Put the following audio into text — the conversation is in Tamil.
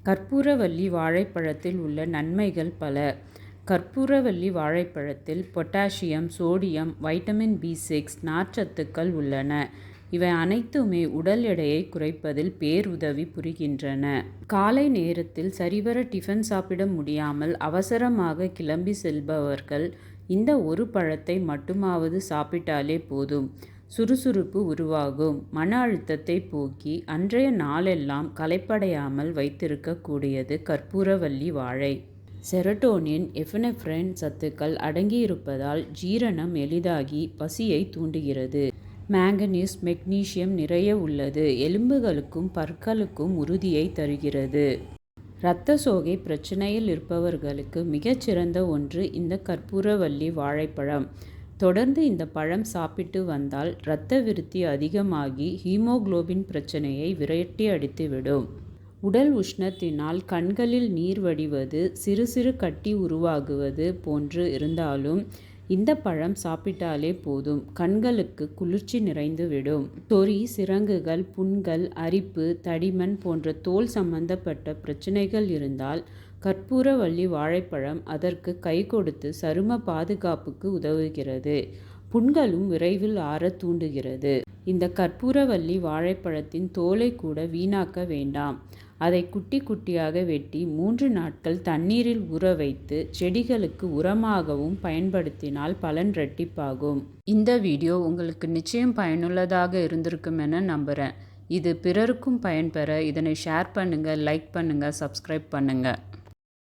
கற்பூரவள்ளி வாழைப்பழத்தில் உள்ள நன்மைகள் பல. கற்பூரவள்ளி வாழைப்பழத்தில் பொட்டாசியம், சோடியம், வைட்டமின் B6, நார்ச்சத்துக்கள் உள்ளன. இவை அனைத்துமே உடல் எடையை குறைப்பதில் பேருதவி புரிகின்றன. காலை நேரத்தில் சரிவர டிஃபன் சாப்பிட முடியாமல் அவசரமாக கிளம்பி செல்பவர்கள் இந்த ஒரு பழத்தை மட்டுமாவது சாப்பிட்டாலே போதும். சுறுசுறுப்பு உருவாகும். மன அழுத்தத்தை போக்கி அன்றைய நாளெல்லாம் களைப்படையாமல் வைத்திருக்கக்கூடியது கற்பூரவள்ளி வாழை. செரட்டோனின், எபினெஃப்ரைன் சத்துக்கள் அடங்கியிருப்பதால் ஜீரணம் எளிதாகி பசியை தூண்டுகிறது. மாங்கனீஸ், மெக்னீசியம் நிறைய உள்ளது. எலும்புகளுக்கும் பற்களுக்கும் உறுதியை தருகிறது. இரத்த சோகை பிரச்சனையில் இருப்பவர்களுக்கு மிகச்சிறந்த ஒன்று இந்த கற்பூரவள்ளி வாழைப்பழம். தொடர்ந்து இந்த பழம் சாப்பிட்டு வந்தால் இரத்த விருத்தி அதிகமாகி ஹீமோகுளோபின் பிரச்சனையை விரட்டி அடித்துவிடும். உடல் உஷ்ணத்தினால் கண்களில் நீர் வடிவது, சிறு சிறு கட்டி உருவாகுவது போன்று இருந்தாலும் இந்த பழம் சாப்பிட்டாலே போதும், கண்களுக்கு குளிர்ச்சி நிறைந்துவிடும். சொறி, சிரங்குகள், புண்கள், அரிப்பு, தடிமன் போன்ற தோல் சம்பந்தப்பட்ட பிரச்சனைகள் இருந்தால் கற்பூரவள்ளி வாழைப்பழம் அதற்கு கை கொடுத்து சரும பாதுகாப்புக்கு உதவுகிறது. புண்களும் விரைவில் ஆற தூண்டுகிறது. இந்த கற்பூரவள்ளி வாழைப்பழத்தின் தோலை கூட வீணாக்க வேண்டாம். அதை குட்டி குட்டியாக வெட்டி 3 நாட்கள் தண்ணீரில் ஊற வைத்து செடிகளுக்கு உரமாகவும் பயன்படுத்தினால் பலன் இரட்டிப்பாகும். இந்த வீடியோ உங்களுக்கு நிச்சயம் பயனுள்ளதாக இருந்திருக்கும் என நம்புகிறேன். இது பிறருக்கும் பயன்பெற இதனை ஷேர் பண்ணுங்க, லைக் பண்ணுங்க, சப்ஸ்கிரைப் பண்ணுங்க.